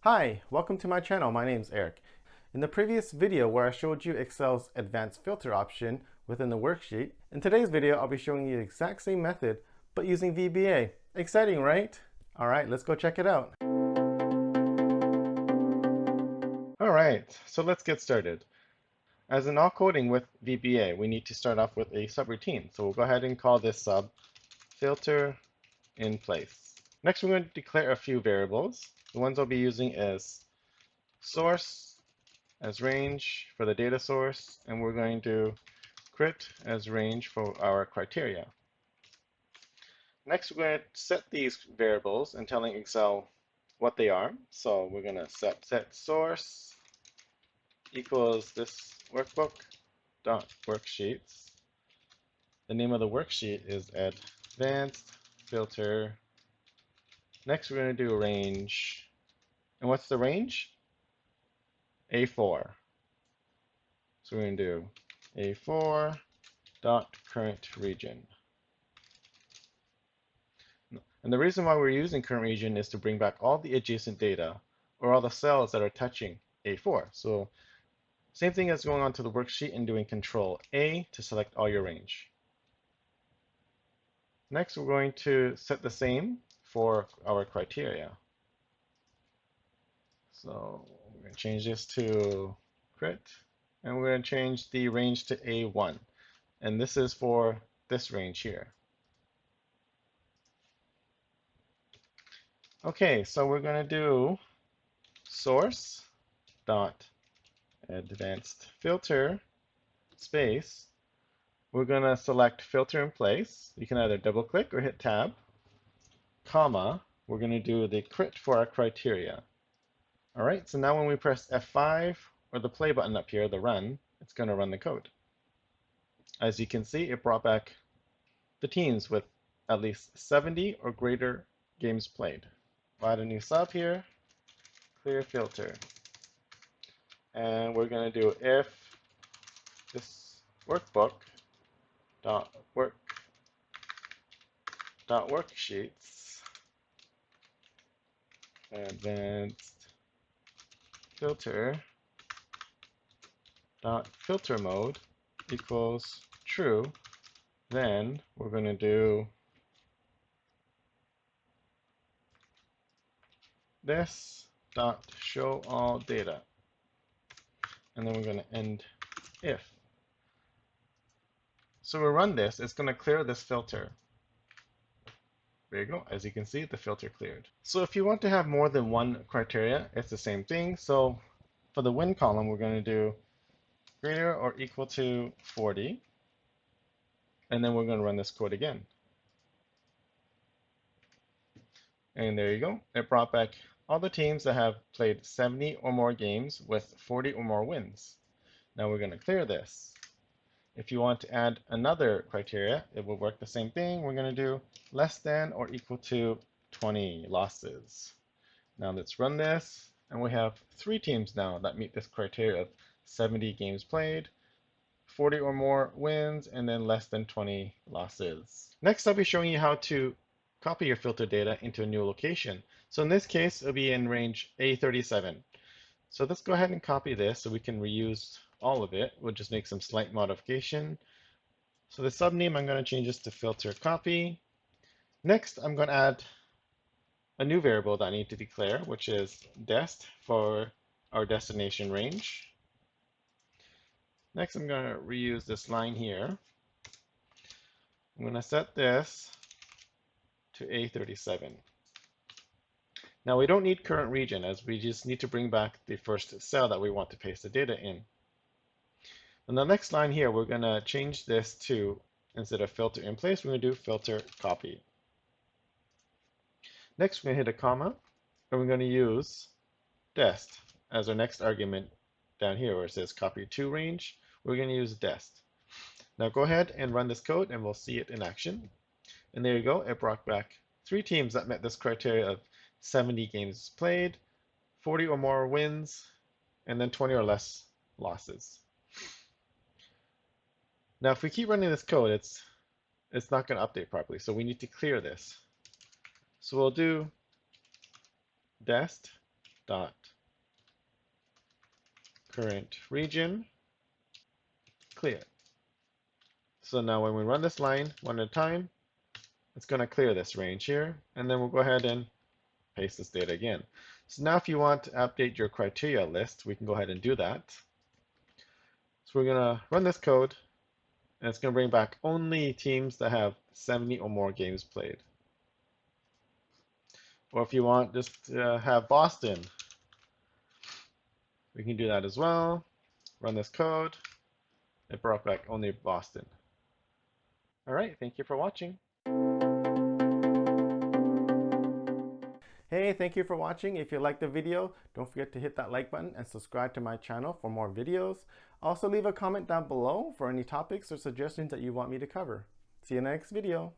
Hi, welcome to my channel. My name's Eric. In the previous video where I showed you Excel's advanced filter option within the worksheet, in today's video I'll be showing you the exact same method but using VBA. Exciting, right? Alright, let's go check it out. Alright, so let's get started. As in all coding with VBA, we need to start off with a subroutine. So we'll go ahead and call this sub filter in place. Next, we're going to declare a few variables. The ones I'll be using is source as range for the data source, and we're going to crit as range for our criteria. Next, we're going to set these variables and telling Excel what they are. So we're going to set source equals this workbook dot worksheets. The name of the worksheet is advanced filter. Next, we're going to do a range. And what's the range? A4. So we're going to do A4 dot current region. And the reason why we're using current region is to bring back all the adjacent data or all the cells that are touching A4. So same thing as going onto the worksheet and doing Control A to select all your range. Next, we're going to set the same for our criteria. So we're going to change this to crit, and we're going to change the range to A1. And this is for this range here. Okay, so we're going to do source dot advanced filter space. We're going to select filter in place. You can either double click or hit tab, comma. We're going to do the crit for our criteria. All right, so now when we press F5 or the play button up here, the run, it's going to run the code. As you can see, it brought back the teams with at least 70 or greater games played. We'll add a new sub here, clear filter. And we're going to do if this workbook dot worksheets advanced filter dot filter mode equals true, then we're going to do this dot show all data, and then we're going to end if. So we run this, it's going to clear this filter. There you go. As you can see, the filter cleared. So if you want to have more than one criteria, it's the same thing. So for the win column, we're going to do greater or equal to 40. And then we're going to run this code again. And there you go. It brought back all the teams that have played 70 or more games with 40 or more wins. Now we're going to clear this. If you want to add another criteria, it will work the same thing. We're going to do less than or equal to 20 losses. Now let's run this, and we have 3 teams now that meet this criteria of 70 games played, 40 or more wins, and then less than 20 losses. Next, I'll be showing you how to copy your filter data into a new location. So in this case, it'll be in range A37. So let's go ahead and copy this so we can reuse all of it. We'll just make some slight modification. So the subname, I'm going to change this to filter copy. Next, I'm going to add a new variable that I need to declare, which is dest for our destination range. Next, I'm going to reuse this line here. I'm going to set this to A37. Now we don't need current region, as we just need to bring back the first cell that we want to paste the data in. On the next line here, we're going to change this to, instead of filter in place, we're going to do filter copy. Next, we're going to hit a comma, and we're going to use dest as our next argument down here where it says copy to range. We're going to use dest. Now go ahead and run this code, and we'll see it in action. And there you go. It brought back 3 teams that met this criteria of 70 games played, 40 or more wins, and then 20 or less losses. Now, if we keep running this code, it's not going to update properly. So we need to clear this. So we'll do dest dot current region clear. So now when we run this line one at a time, it's going to clear this range here, and then we'll go ahead and paste this data again. So now if you want to update your criteria list, we can go ahead and do that. So we're going to run this code, and it's going to bring back only teams that have 70 or more games played. Or if you want just to have Boston, we can do that as well. Run this code. It brought back only Boston. All right, thank you for watching. Hey, thank you for watching. If you liked the video, don't forget to hit that like button and subscribe to my channel for more videos. Also leave a comment down below for any topics or suggestions that you want me to cover. See you in the next video.